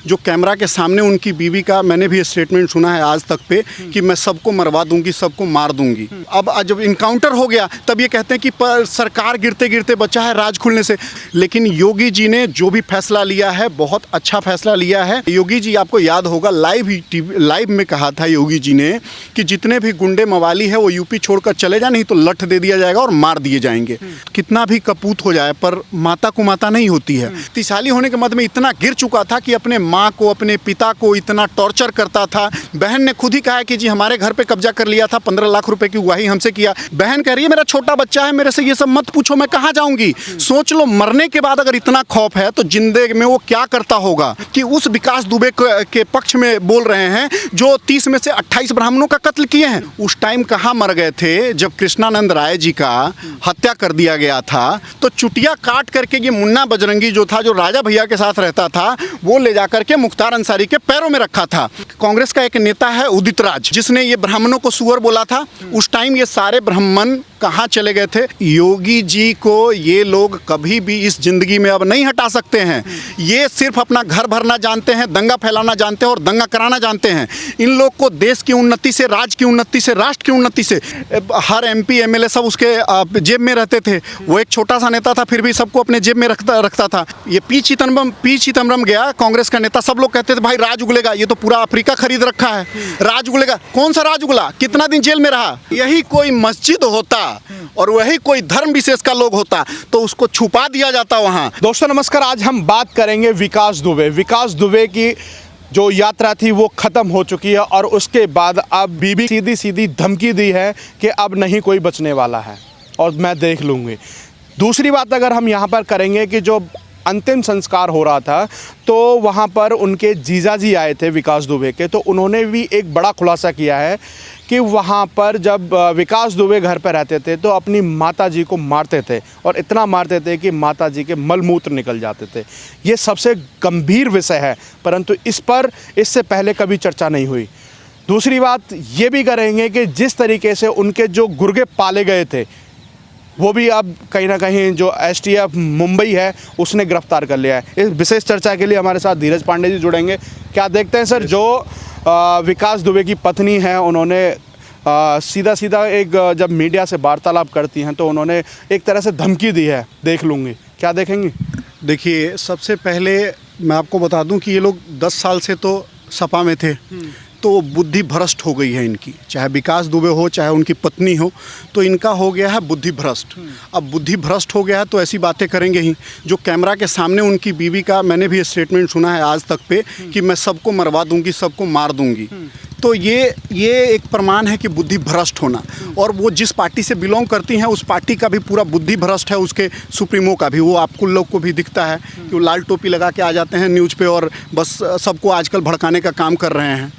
जो कैमरा के सामने उनकी बीवी का मैंने भी स्टेटमेंट सुना है आज तक पे कि मैं सबको मरवा दूंगी, सबको मार दूंगी। अब जब इनकाउंटर हो गया तब ये कहते हैं कि सरकार गिरते गिरते बचा है राज खुलने से। लेकिन योगी जी ने जो भी फैसला लिया है बहुत अच्छा फैसला लिया है। योगी जी, आपको याद होगा लाइव में कहा था योगी जी ने कि जितने भी गुंडे मवाली है वो यूपी छोड़कर चले जाए, नहीं तो लठ दे दिया जाएगा और मार दिए जाएंगे। कितना भी कपूत हो जाए पर माता को माता नहीं होती है। तीसाली होने के मद में इतना गिर चुका था कि अपने माँ को, अपने पिता को इतना टॉर्चर करता था। बहन ने खुद ही कहा कि जी हमारे घर पे कब्जा कर लिया था, 15 लाख रुपए की गवाही हमसे किया। बहन कह रही है मेरा छोटा बच्चा है, मेरे से ये सब मत पूछो, मैं कहाँ जाऊंगी। सोच लो, मरने के बाद अगर इतना खौफ है तो जिंदगी में वो क्या करता होगा कि उस विकास दुबे के पक्ष में बोल रहे हैं जो 30 में से 28 ब्राह्मणों का कत्ल किए हैं। उस टाइम कहाँ मर गए थे जब कृष्णानंद राय जी का हत्या कर दिया गया था। तो चुटिया काट करके ये मुन्ना बजरंगी जो था, जो राजा भैया के साथ रहता था, वो ले जाकर के मुख्तार अंसारी के पैरों में रखा था। कांग्रेस का एक नेता है उदित राज, जिसने ये ब्राह्मणों को सुअर बोला था। उस टाइम ये सारे ब्राह्मण कहाँ चले गए थे? योगी जी को ये लोग कभी भी इस जिंदगी में अब नहीं हटा सकते हैं। ये सिर्फ अपना घर भरना जानते हैं, दंगा फैलाना जानते हैं और दंगा कराना जानते हैं। इन लोग को देश की उन्नति से, राज्य की उन्नति से, राष्ट्र की उन्नति से, हर MP MLA सब उसके जेब में रहते थे। वो एक छोटा सा नेता था, फिर भी सबको अपने जेब में रखता था। ये पी चिदम्बरम गया, कांग्रेस का नेता, सब लोग कहते थे भाई राज उगलेगा, ये तो पूरा अफ्रीका खरीद रखा है, राज उगलेगा। कौन सा राज उगला? कितना दिन जेल में रहा? यही कोई मस्जिद होता और वही कोई धर्म विशेष का लोग होता तो उसको छुपा दिया जाता वहाँ। दोस्तों नमस्कार, आज हम बात करेंगे विकास दुबे की जो यात्रा थी वो ख़त्म हो चुकी है और उसके बाद अब बीबी सीधी धमकी दी है कि अब नहीं कोई बचने वाला है और मैं देख लूँगी। दूसरी बात अगर हम यहाँ पर करेंगे कि जो अंतिम संस्कार हो रहा था तो वहाँ पर उनके जीजाजी आए थे विकास दुबे के, तो उन्होंने भी एक बड़ा खुलासा किया है कि वहाँ पर जब विकास दुबे घर पर रहते थे तो अपनी माताजी को मारते थे और इतना मारते थे कि माताजी के मलमूत्र निकल जाते थे। ये सबसे गंभीर विषय है, परंतु इस पर इससे पहले कभी चर्चा नहीं हुई। दूसरी बात ये भी करेंगे कि जिस तरीके से उनके जो गुर्गे पाले गए थे वो भी अब कहीं ना कहीं जो STF मुंबई है उसने गिरफ्तार कर लिया है। इस विशेष चर्चा के लिए हमारे साथ धीरज पांडे जी जुड़ेंगे। क्या देखते हैं सर, जो विकास दुबे की पत्नी है उन्होंने सीधा एक जब मीडिया से वार्तालाप करती हैं तो उन्होंने एक तरह से धमकी दी है, देख लूँगी, क्या देखेंगी? देखिए, सबसे पहले मैं आपको बता दूं कि ये लोग 10 साल से तो सपा में थे, तो बुद्धि भ्रष्ट हो गई है इनकी। चाहे विकास दुबे हो, चाहे उनकी पत्नी हो, तो इनका हो गया है बुद्धि भ्रष्ट। अब बुद्धि भ्रष्ट हो गया है तो ऐसी बातें करेंगे ही। जो कैमरा के सामने उनकी बीवी का मैंने भी स्टेटमेंट सुना है आज तक पे कि मैं सबको मरवा दूंगी, सबको मार दूंगी। तो ये एक प्रमाण है कि बुद्धि भ्रष्ट होना। और वो जिस पार्टी से बिलोंग करती हैं उस पार्टी का भी पूरा बुद्धि भ्रष्ट है, उसके सुप्रीमो का भी। वो आपको लोग को भी दिखता है कि वो लाल टोपी लगा के आ जाते हैं न्यूज़ पे और बस सबको आजकल भड़काने का काम कर रहे हैं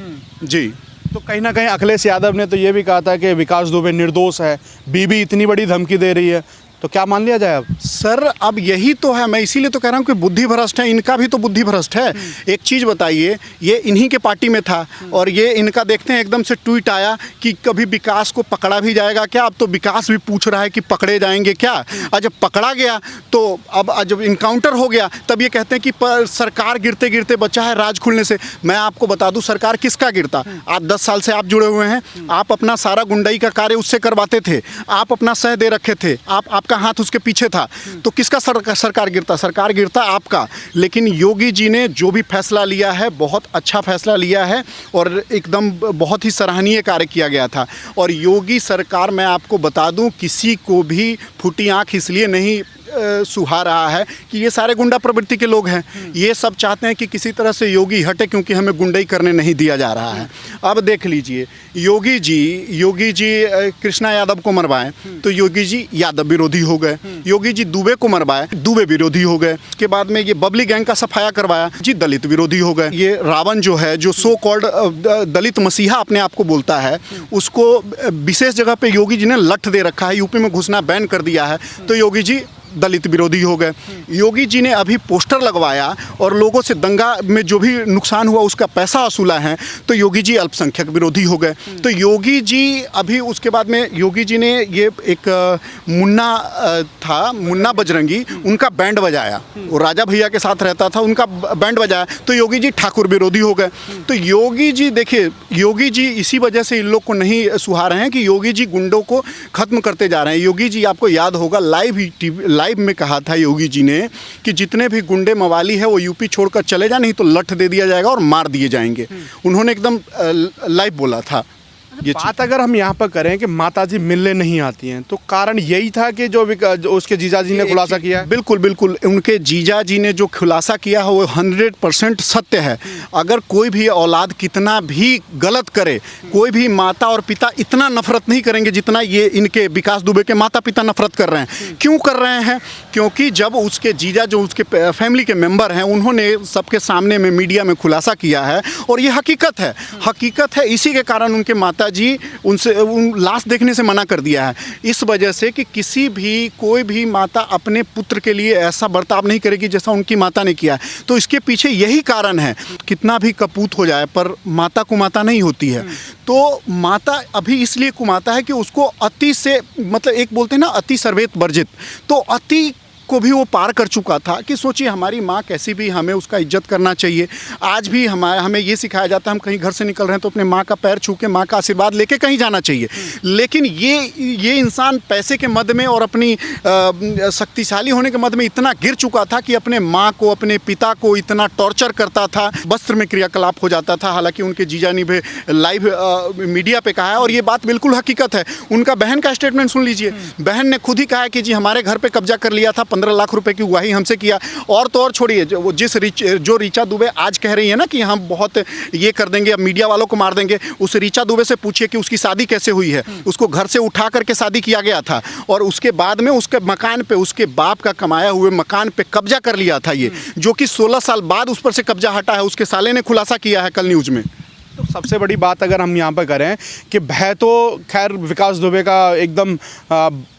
जी। तो कहीं ना कहीं अखिलेश यादव ने तो ये भी कहा था कि विकास दुबे निर्दोष है, बीबी इतनी बड़ी धमकी दे रही है, तो क्या मान लिया जाए अब? सर अब यही तो है, मैं इसीलिए तो कह रहा हूँ कि बुद्धि भ्रष्ट है। इनका भी तो बुद्धि भ्रष्ट है। एक चीज़ बताइए, ये इन्हीं के पार्टी में था और ये इनका देखते हैं एकदम से ट्वीट आया कि कभी विकास को पकड़ा भी जाएगा क्या। अब तो विकास भी पूछ रहा है कि पकड़े जाएंगे क्या। और जब पकड़ा गया तो अब जब इनकाउंटर हो गया तब ये कहते हैं कि सरकार गिरते गिरते बचा है राज खुलने से। मैं आपको बता दूँ सरकार किसका गिरता। आप 10 साल से आप जुड़े हुए हैं, आप अपना सारा गुंडाई का कार्य उससे करवाते थे, आप अपना सह दे रखे थे, आपका हाथ उसके पीछे था, तो किसका सरकार गिरता? सरकार गिरता आपका। लेकिन योगी जी ने जो भी फैसला लिया है बहुत अच्छा फैसला लिया है और एकदम बहुत ही सराहनीय कार्य किया गया था। और योगी सरकार, मैं आपको बता दूं, किसी को भी फूटी आंख इसलिए नहीं सुहा रहा है कि ये सारे गुंडा प्रवृत्ति के लोग हैं। ये सब चाहते हैं कि किसी तरह से योगी हटे क्योंकि हमें गुंडाई करने नहीं दिया जा रहा है। अब देख लीजिए, योगी जी कृष्णा यादव को मरवाएं तो योगी जी यादव विरोधी हो गए। योगी जी दुबे को मरवाए, दुबे विरोधी हो गए। के बाद में ये बबली गैंग का सफाया करवाया जी, दलित विरोधी हो गए। ये रावण जो है, जो सो कॉल्ड दलित मसीहा अपने आप को बोलता है, उसको विशेष जगह पे योगी जी ने लठ दे रखा है। यूपी में घुसना बैन कर दिया है तो योगी जी दलित विरोधी हो गए। योगी जी ने अभी पोस्टर लगवाया और लोगों से दंगा में जो भी नुकसान हुआ उसका पैसा वसूला है, तो योगी जी अल्पसंख्यक विरोधी हो गए। तो योगी जी अभी उसके बाद में योगी जी ने ये एक मुन्ना था, मुन्ना बजरंगी, उनका बैंड बजाया, वो राजा भैया के साथ रहता था, उनका बैंड बजाया, तो योगी जी ठाकुर विरोधी हो गए। तो योगी जी देखिए, योगी जी इसी वजह से इन लोग को नहीं सुहा रहे हैं कि योगी जी गुंडों को खत्म करते जा रहे हैं। योगी जी, आपको याद होगा, लाइव में कहा था योगी जी ने कि जितने भी गुंडे मवाली है वो यूपी छोड़कर चले जाए, नहीं तो लठ दे दिया जाएगा और मार दिए जाएंगे। उन्होंने एकदम लाइव बोला था। ये बात अगर हम यहाँ पर करें कि माताजी मिलने नहीं आती हैं, तो कारण यही था कि जो उसके जीजाजी ने खुलासा किया है। बिल्कुल बिल्कुल, उनके जीजाजी ने जो खुलासा किया है वो 100% सत्य है। अगर कोई भी औलाद कितना भी गलत करे, कोई भी माता और पिता इतना नफरत नहीं करेंगे जितना ये इनके विकास दुबे के माता पिता नफरत कर रहे हैं। क्यों कर रहे हैं? क्योंकि जब उसके जीजा जो उसके फैमिली के मेंबर हैं, उन्होंने सबके सामने में मीडिया में खुलासा किया है और ये हकीकत है। इसी के कारण उनके माता जी उनसे लाश देखने से मना कर दिया है, इस वजह से कि कोई भी माता अपने पुत्र के लिए ऐसा बर्ताव नहीं करेगी जैसा उनकी माता ने किया है। तो इसके पीछे यही कारण है। कितना भी कपूत हो जाए पर माता कुमाता नहीं होती है। तो माता अभी इसलिए कुमाता है कि उसको अति से, मतलब एक बोलते हैं ना, अति सर्वेत वर्जित, तो अति को भी वो पार कर चुका था कि सोचिए हमारी माँ कैसी भी, हमें उसका इज्जत करना चाहिए। आज भी हमें ये सिखाया जाता है, हम कहीं घर से निकल रहे हैं तो अपने माँ का पैर छू के, माँ का आशीर्वाद लेके कहीं जाना चाहिए। लेकिन ये इंसान पैसे के मद में और अपनी शक्तिशाली होने के मद में इतना गिर चुका था कि अपने माँ को, अपने पिता को इतना टॉर्चर करता था, वस्त्र में क्रियाकलाप हो जाता था। हालांकि उनके जीजा ने भी लाइव मीडिया पे कहा है और ये बात बिल्कुल हकीकत है। उनका बहन का स्टेटमेंट सुन लीजिए। बहन ने खुद ही कहा है कि जी हमारे घर पर कब्जा कर लिया था, 15 लाख रुपए की गुहाही हमसे किया। और तो और छोड़िए, जो ऋचा दुबे आज कह रही है ना कि हम बहुत ये कर देंगे, अब मीडिया वालों को मार देंगे, उस ऋचा दुबे से पूछिए कि उसकी शादी कैसे हुई है। उसको घर से उठा करके शादी किया गया था और उसके बाद में उसके मकान पे, उसके बाप का कमाया हुए मकान पे कब्जा कर लिया था ये, जो कि 16 साल बाद उस पर से कब्जा हटा है। उसके साले ने खुलासा किया है कल न्यूज़ में। तो सबसे बड़ी बात अगर हम यहाँ पर करें कि भय तो खैर विकास दुबे का एकदम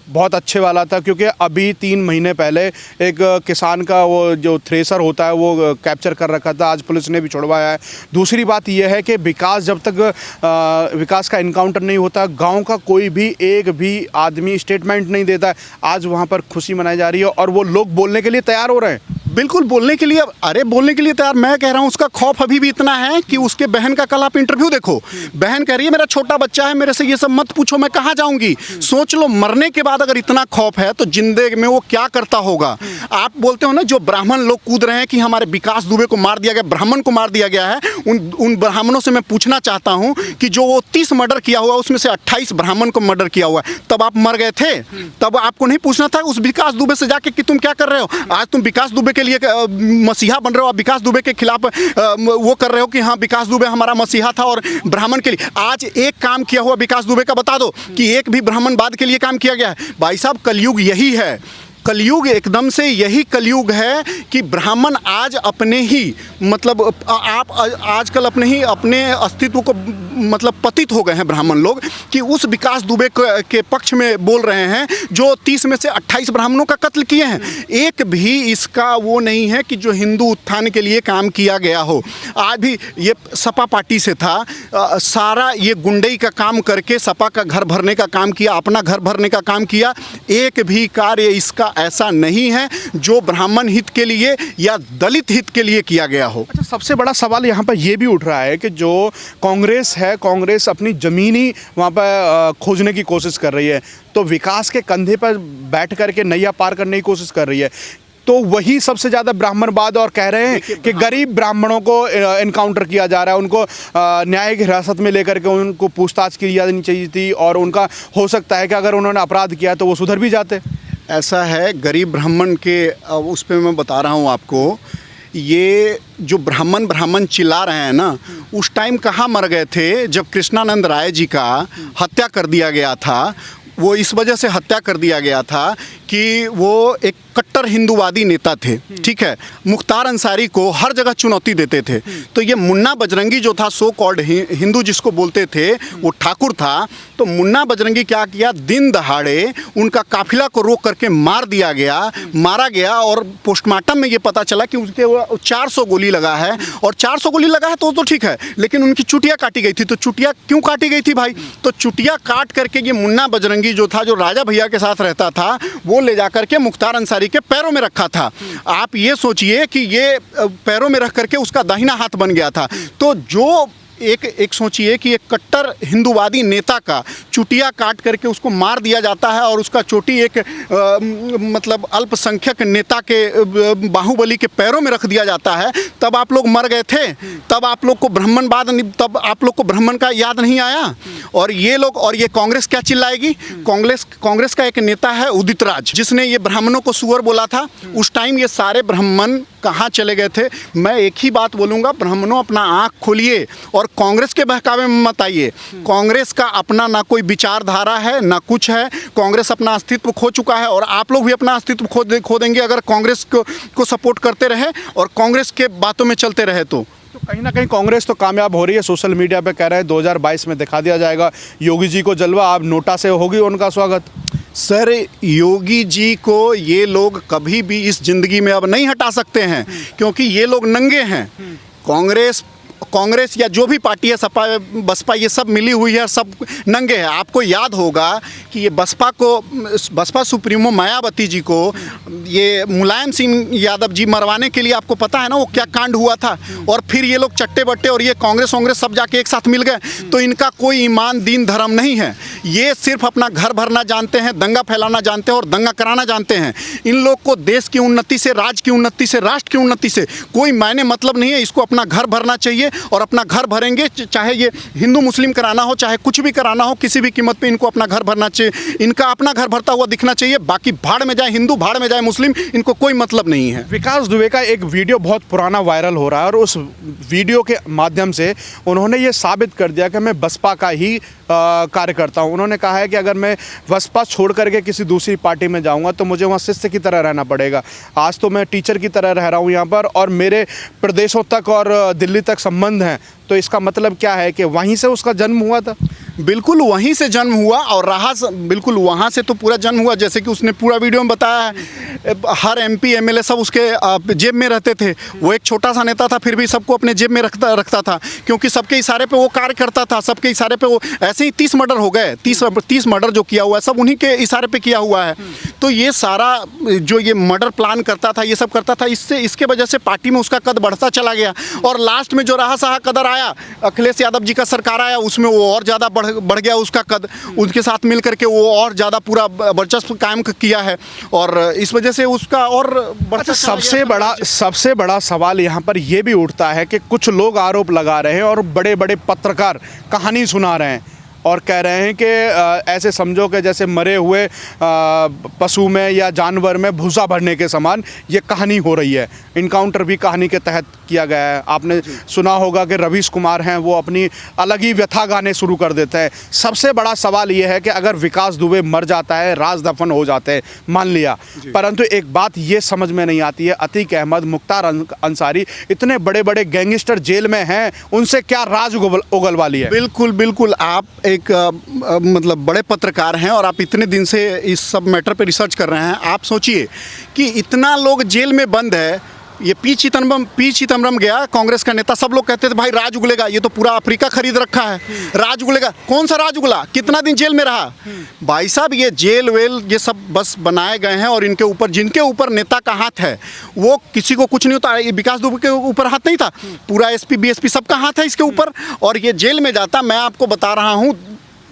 बहुत अच्छे वाला था, क्योंकि अभी 3 महीने पहले एक किसान का वो जो थ्रेसर होता है वो कैप्चर कर रखा था, आज पुलिस ने भी छुड़वाया है। दूसरी बात यह है कि विकास, जब तक विकास का इनकाउंटर नहीं होता, गांव का कोई भी एक भी आदमी स्टेटमेंट नहीं देता है। आज वहां पर खुशी मनाई जा रही है और वो लोग बोलने के लिए तैयार हो रहे हैं। बिल्कुल बोलने के लिए, अरे बोलने के लिए तैयार। मैं कह रहा हूँ उसका खौफ अभी भी इतना है कि उसके बहन का कल आप इंटरव्यू देखो, बहन कह रही है मेरा छोटा बच्चा है, मेरे से ये सब मत पूछो, मैं कहाँ जाऊंगी। सोच लो, मरने के बाद अगर इतना खौफ है तो जिंदगी में वो क्या करता होगा। आप बोलते हो ना, जो ब्राह्मण लोग कूद रहे हैं कि हमारे विकास दुबे को मार दिया गया, ब्राह्मण को मार दिया गया है, उन ब्राह्मणों से मैं पूछना चाहता हूँ कि जो वो 30 मर्डर किया हुआ उसमें से 28 ब्राह्मण को मर्डर किया हुआ है, तब आप मर गए थे? तब आपको नहीं पूछना था उस विकास दुबे से जाके कि तुम क्या कर रहे हो? आज तुम विकास दुबे के लिए मसीहा बन रहे हो, आप विकास दुबे के खिलाफ वो कर रहे हो कि हाँ विकास दुबे हमारा मसीहा था और ब्राह्मण के लिए। आज एक काम किया हुआ विकास दुबे का बता दो कि एक भी ब्राह्मणवाद के लिए काम किया गया है? भाई साहब, कलयुग यही है। कलयुग एकदम से यही कलयुग है कि ब्राह्मण आज अपने ही, मतलब आप आजकल अपने अस्तित्व को, मतलब पतित हो गए हैं ब्राह्मण लोग कि उस विकास दुबे के पक्ष में बोल रहे हैं जो 30 में से 28 ब्राह्मणों का कत्ल किए हैं। एक भी इसका वो नहीं है कि जो हिंदू उत्थान के लिए काम किया गया हो। आज भी ये सपा पार्टी से था, सारा ये गुंडई का काम करके सपा का घर भरने का काम किया, अपना घर भरने का काम किया। एक भी कार्य इसका ऐसा नहीं है जो ब्राह्मण हित के लिए या दलित हित के लिए किया गया हो। अच्छा, सबसे बड़ा सवाल यहाँ पर यह भी उठ रहा है कि जो कांग्रेस है, कांग्रेस अपनी ज़मीन ही वहाँ पर खोजने की कोशिश कर रही है, तो विकास के कंधे पर बैठ करके नैया पार करने की कोशिश कर रही है। तो वही सबसे ज़्यादा ब्राह्मणवाद और कह रहे हैं कि गरीब ब्राह्मणों को इनकाउंटर किया जा रहा है, उनको न्यायिक हिरासत में लेकर के उनको पूछताछ की जानी चाहिए थी और उनका हो सकता है कि अगर उन्होंने अपराध किया तो वो सुधर भी जाते। ऐसा है, गरीब ब्राह्मण के उस पर मैं बता रहा हूँ आपको, ये जो ब्राह्मण चिल्ला रहे हैं ना, उस टाइम कहाँ मर गए थे जब कृष्णानंद राय जी का हत्या कर दिया गया था। वो इस वजह से हत्या कर दिया गया था कि वो एक कट्टर हिंदूवादी नेता थे, ठीक है। मुख्तार अंसारी को हर जगह चुनौती देते थे। तो ये मुन्ना बजरंगी जो था, सो कॉल्ड हिंदू जिसको बोलते थे, वो ठाकुर था। तो मुन्ना बजरंगी क्या किया, दिन दहाड़े उनका काफिला को रोक करके मारा गया और पोस्टमार्टम में ये पता चला कि उनके 400 गोली लगा है। और 400 गोली लगा है तो ठीक है, लेकिन उनकी चुटिया काटी गई थी। तो चुटिया क्यों काटी गई थी भाई? तो चुटिया काट करके ये मुन्ना बजरंगी जो था, जो राजा भैया के साथ रहता था, वो ले जा करके मुख्तार अंसारी के पैरों में रखा था। आप ये सोचिए कि ये पैरों में रख करके उसका दाहिना हाथ बन गया था। तो जो एक सोचिए कि एक कट्टर हिंदूवादी नेता का चुटिया काट करके उसको मार दिया जाता है और उसका चोटी एक मतलब अल्पसंख्यक नेता के बाहुबली के पैरों में रख दिया जाता है। तब आप लोग मर गए थे, तब आप लोग को ब्राह्मण का याद नहीं आया। और ये कांग्रेस क्या चिल्लाएगी? कांग्रेस का एक नेता है उदित राज, जिसने ये ब्राह्मणों को सुअर बोला था। उस टाइम ये सारे ब्राह्मण कहाँ चले गए थे? मैं एक ही बात बोलूँगा, ब्राह्मणों अपना आँख खोलिए और कांग्रेस के बहकावे में मत आइए। कांग्रेस का अपना ना कोई विचारधारा है, ना कुछ है। कांग्रेस अपना अस्तित्व खो चुका है और आप लोग भी अपना अस्तित्व खो देंगे अगर कांग्रेस को सपोर्ट करते रहे और कांग्रेस के बातों में चलते रहे। तो कहीं ना कहीं कांग्रेस तो कामयाब हो रही है। सोशल मीडिया पे कह रहे हैं 2022 में दिखा दिया जाएगा योगी जी को जलवा। आप नोटा से होगी उनका स्वागत। सर, योगी जी को ये लोग कभी भी इस जिंदगी में अब नहीं हटा सकते हैं, क्योंकि ये लोग नंगे हैं। कांग्रेस या जो भी पार्टी है, सपा बसपा, ये सब मिली हुई है, सब नंगे हैं। आपको याद होगा कि ये बसपा सुप्रीमो मायावती जी को ये मुलायम सिंह यादव जी मरवाने के लिए, आपको पता है ना वो क्या कांड हुआ था। और फिर ये लोग चट्टे बट्टे और ये कांग्रेस सब जाके एक साथ मिल गए। तो इनका कोई ईमान दीन धर्म नहीं है। ये सिर्फ अपना घर भरना जानते हैं, दंगा फैलाना जानते हैं और दंगा कराना जानते हैं। इन लोग को देश की उन्नति से, राज्य की उन्नति से, राष्ट्र की उन्नति से कोई मायने मतलब नहीं है। इसको अपना घर भरना चाहिए और अपना घर भरेंगे, चाहे ये हिंदू मुस्लिम कराना हो, चाहे कुछ भी कराना हो, किसी भी कीमत पे इनको अपना घर भरना चाहिए। इनका अपना घर भरता हुआ दिखना चाहिए। बाकी भाड़ में जाए हिंदू, भाड़ में जाए मुस्लिम, इनको कोई मतलब नहीं है। विकास दुबे का एक वीडियो बहुत पुराना वायरल हो रहा है और उस वीडियो के माध्यम से उन्होंने ये साबित कर दिया कि मैं बसपा का ही कार्यकर्ता हूँ। उन्होंने कहा है कि अगर मैं बसपा छोड़ करके किसी दूसरी पार्टी में जाऊँगा तो मुझे वहाँ शिष्य की तरह रहना पड़ेगा। आज तो मैं टीचर की तरह रह रहा हूँ यहाँ पर और मेरे प्रदेशों तक और दिल्ली तक संबंध हैं। तो इसका मतलब क्या है कि वहीं से उसका जन्म हुआ था? बिल्कुल वहीं से जन्म हुआ और रहा, बिल्कुल वहाँ से तो पूरा जन्म हुआ। जैसे कि उसने पूरा वीडियो में बताया है, हर MP MLA सब उसके जेब में रहते थे। वो एक छोटा सा नेता था, फिर भी सबको अपने जेब में रखता था, क्योंकि सबके इशारे पे वो कार्य करता था। सबके इशारे पे वो, ऐसे ही 30 मर्डर हो गए, 30 मर्डर जो किया हुआ है सब उन्हीं के इशारे पे किया हुआ है। तो ये सारा जो ये मर्डर प्लान करता था, ये सब करता था, इसके वजह से पार्टी में उसका कद बढ़ता चला गया। और लास्ट में जो रहा सहा कदर आया, अखिलेश यादव जी का सरकार आया, उसमें वो और ज़्यादा बढ़ गया उसका कद। उनके साथ मिल करके वो और ज़्यादा पूरा वर्चस्व कायम किया है और इस वजह से उसका और अच्छा, सबसे बड़ा सवाल यहाँ पर ये भी उठता है कि कुछ लोग आरोप लगा रहे हैं और बड़े बड़े पत्रकार कहानी सुना रहे हैं और कह रहे हैं कि ऐसे समझो कि जैसे मरे हुए पशु में या जानवर में भूसा भरने के समान ये कहानी हो रही है। इनकाउंटर भी कहानी के तहत किया गया है। आपने सुना होगा कि रवीश कुमार हैं, वो अपनी अलग ही व्यथा गाने शुरू कर देते हैं। सबसे बड़ा सवाल ये है कि अगर विकास दुबे मर जाता है, राज दफन हो जाते हैं, मान लिया, परंतु एक बात ये समझ में नहीं आती है, अतीक अहमद, मुख्तार अंसारी, इतने बड़े बड़े गैंगस्टर जेल में हैं, उनसे क्या राज उगलवा लिया? बिल्कुल आप एक मतलब बड़े पत्रकार हैं और आप इतने दिन से इस सब मैटर पे रिसर्च कर रहे हैं। आप सोचिए कि इतना लोग जेल में बंद है। ये पी चिदम्बरम गया, कांग्रेस का नेता, सब लोग कहते थे भाई राज उगलेगा, ये तो पूरा अफ्रीका खरीद रखा है, राज उगलेगा। कौन सा राज उगला? कितना दिन जेल में रहा? भाई साहब, ये जेल वेल ये सब बस बनाए गए हैं और इनके ऊपर, जिनके ऊपर नेता का हाथ है, वो किसी को कुछ नहीं होता। ये विकास दुबे के ऊपर हाथ नहीं था, पूरा SP BSP सबका हाथ है इसके ऊपर। और ये जेल में जाता, मैं आपको बता रहा हूँ,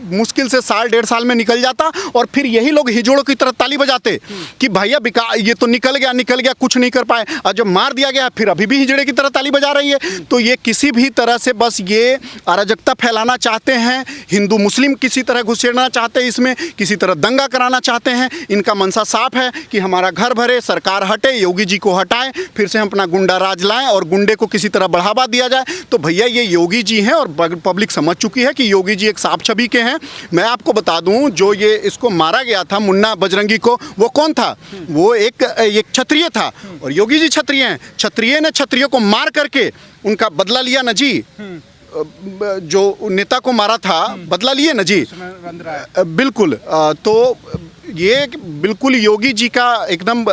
मुश्किल से साल 1.5 साल में निकल जाता और फिर यही लोग हिजोड़ों की तरह ताली बजाते कि भैया ये तो निकल गया, कुछ नहीं कर पाए। और जब मार दिया गया फिर अभी भी हिजड़े की तरह ताली बजा रही है। तो ये किसी भी तरह से बस ये अराजकता फैलाना चाहते हैं, हिंदू मुस्लिम किसी तरह घुसेड़ना चाहते हैं, इसमें किसी तरह दंगा कराना चाहते हैं। इनका मनसा साफ है कि हमारा घर भरे, सरकार हटे, योगी जी को हटाएं, फिर से हम अपना गुंडा राज लाएं और गुंडे को किसी तरह बढ़ावा दिया जाए। तो भैया ये योगी जी हैं और पब्लिक समझ चुकी है कि योगी जी एक साफ छवि के हैं हैं। मैं आपको बता दूं, जो ये इसको मारा गया था मुन्ना बजरंगी को, वो कौन था? वो एक क्षत्रिय था, और योगी जी क्षत्रिय हैं। क्षत्रिय ने क्षत्रिय को मार करके उनका बदला लिया ना जी। जो नेता को मारा था, बदला लिए ना जी। बिल्कुल। तो ये बिल्कुल योगी जी का एकदम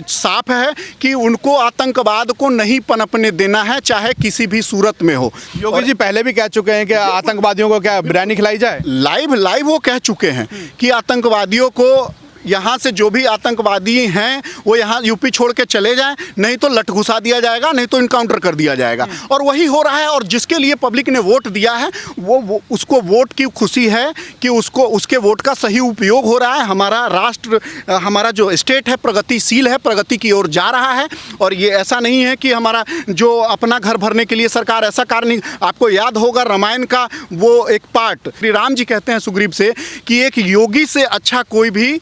साफ है कि उनको आतंकवाद को नहीं पनपने देना है, चाहे किसी भी सूरत में हो। योगी जी पहले भी कह चुके हैं कि आतंकवादियों को क्या बिरयानी खिलाई जाए। लाइव वो कह चुके हैं कि आतंकवादियों को, यहाँ से जो भी आतंकवादी हैं वो यहाँ यूपी छोड़ के चले जाएं, नहीं तो लट घुसा दिया जाएगा, नहीं तो इनकाउंटर कर दिया जाएगा। और वही हो रहा है। और जिसके लिए पब्लिक ने वोट दिया है, वो उसको वोट की खुशी है कि उसके वोट का सही उपयोग हो रहा है। हमारा राष्ट्र, हमारा जो स्टेट है प्रगतिशील है, प्रगति की ओर जा रहा है। और ये ऐसा नहीं है कि हमारा जो अपना घर भरने के लिए सरकार ऐसा कार्य नहीं। आपको याद होगा रामायण का वो एक पार्ट, श्री राम जी कहते हैं सुग्रीव से कि एक योगी से अच्छा कोई भी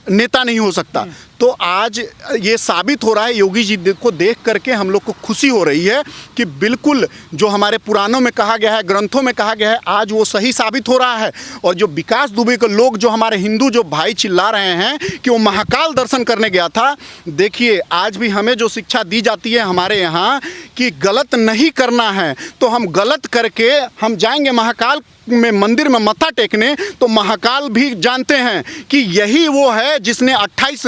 नेता नहीं हो सकता। तो आज ये साबित हो रहा है, योगी जी को देख करके हम लोग को खुशी हो रही है कि बिल्कुल जो हमारे पुराणों में कहा गया है, ग्रंथों में कहा गया है, आज वो सही साबित हो रहा है। और जो विकास दुबे के लोग, जो हमारे हिंदू जो भाई चिल्ला रहे हैं कि वो महाकाल दर्शन करने गया था, देखिए आज भी हमें जो शिक्षा दी जाती है हमारे यहाँ कि गलत नहीं करना है, तो हम गलत करके हम जाएंगे महाकाल में मंदिर में मत्था टेकने, तो महाकाल भी जानते हैं कि यही वो है जिसने 28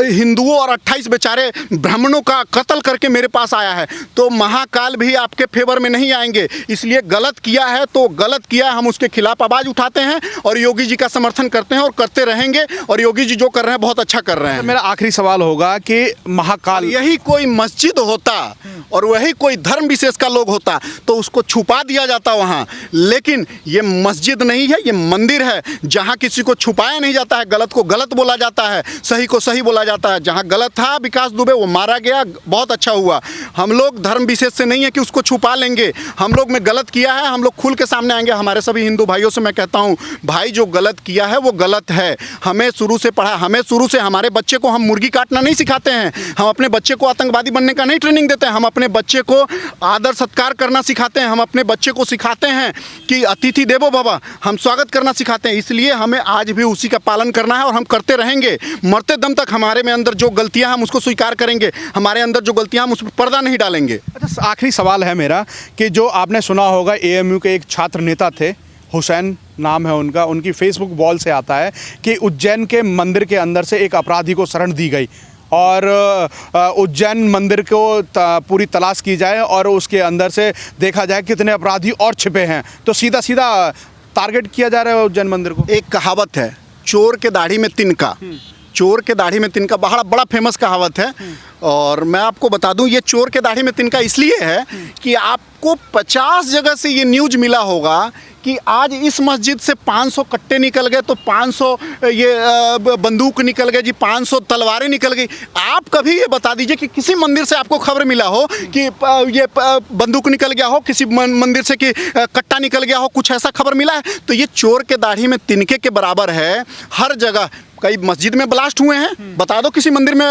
हिंदुओं और 28 बेचारे ब्राह्मणों का कत्ल करके मेरे पास आया है। तो महाकाल भी आपके फेवर में नहीं आएंगे। इसलिए गलत किया है तो गलत किया है, हम उसके खिलाफ आवाज़ उठाते हैं और योगी जी का समर्थन करते हैं और करते रहेंगे। और योगी जी जो कर रहे हैं बहुत अच्छा कर रहे हैं। मेरा आखिरी सवाल होगा कि महाकाल, यही कोई मस्जिद होता और वही कोई धर्म विशेष का लोग होता तो उसको छुपा दिया जाता वहाँ। लेकिन ये मस्जिद नहीं है, ये मंदिर है, जहाँ किसी को छुपाया नहीं जाता है, गलत को गलत बोला जाता है, सही को सही बोला जाता है। जहाँ गलत था विकास दुबे, वो मारा गया, बहुत अच्छा हुआ। हम लोग धर्म विशेष से नहीं है कि उसको छुपा लेंगे। हम लोग में गलत किया है, हम लोग खुल के सामने आएंगे। हमारे सभी हिंदू भाइयों से मैं कहता हूँ, भाई जो गलत किया है वो गलत है। हमें शुरू से पढ़ा, हमें शुरू से हमारे बच्चे को हम मुर्गी काटना नहीं सिखाते हैं, हम अपने बच्चे को आतंकवादी बनने का नहीं ट्रेनिंग देते हैं। हम अपने बच्चे को आदर सत्कार करना सिखाते हैं। हम अपने बच्चे को सिखाते हैं कि अतिथि देवो भव, हम स्वागत करना सिखाते हैं। इसलिए हमें आज भी उसी का पालन करना है और हम करते रहेंगे मरते दम तक। हमारे में अंदर जो गलतियां हम उसको स्वीकार करेंगे, हमारे अंदर जो गलतियां हम उस पर पर्दा नहीं डालेंगे। अच्छा, आखिरी सवाल है मेरा कि जो आपने सुना होगा एएमयू के एक छात्र नेता थे, हुसैन नाम है उनका, उनकी फेसबुक वॉल से आता है कि उज्जैन के मंदिर के अंदर से एक अपराधी को शरण दी गई और उज्जैन मंदिर को पूरी तलाश की जाए और उसके अंदर से देखा जाए कितने अपराधी और छिपे हैं। तो सीधा सीधा टारगेट किया जा रहा है उज्जैन मंदिर को। एक कहावत है, चोर के दाढ़ी में तिनका, चोर के दाढ़ी में तिनका, बड़ा फेमस कहावत है। और मैं आपको बता दूं, ये चोर के दाढ़ी में तिनका इसलिए है कि आपको 50 जगह से ये न्यूज़ मिला होगा कि आज इस मस्जिद से 500 कट्टे निकल गए, तो 500 ये बंदूक निकल गए जी, 500 तलवारें निकल गई। आप कभी ये बता दीजिए कि किसी मंदिर से आपको खबर मिला हो कि ये बंदूक निकल गया हो, किसी मंदिर से कि कट्टा निकल गया हो, कुछ ऐसा खबर मिला है? तो ये चोर के दाढ़ी में तिनके के बराबर है। हर जगह कई मस्जिद में ब्लास्ट हुए हैं, बता दो किसी मंदिर में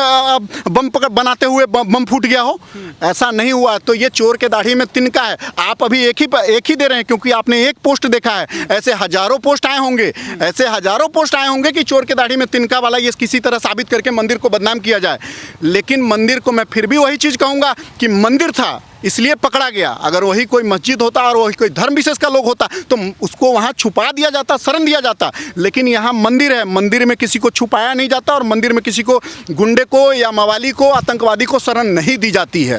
बम बनाते हुए बम फूट गया हो, ऐसा नहीं हुआ। तो ये चोर के दाढ़ी में तिनका है। आप अभी एक ही दे रहे हैं क्योंकि आपने एक पोस्ट देखा है, ऐसे हजारों पोस्ट आए होंगे, ऐसे हजारों पोस्ट आए होंगे कि चोर के दाढ़ी में तिनका वाला ये किसी तरह साबित करके मंदिर को बदनाम किया जाए। लेकिन मंदिर को मैं फिर भी वही चीज़ कहूँगा कि मंदिर था इसलिए पकड़ा गया। अगर वही कोई मस्जिद होता और वही कोई धर्म विशेष का लोग होता तो उसको वहाँ छुपा दिया जाता, शरण दिया जाता। लेकिन यहाँ मंदिर है, मंदिर में किसी को छुपाया नहीं जाता और मंदिर में किसी को, गुंडे को या मवाली को, आतंकवादी को शरण नहीं दी जाती है।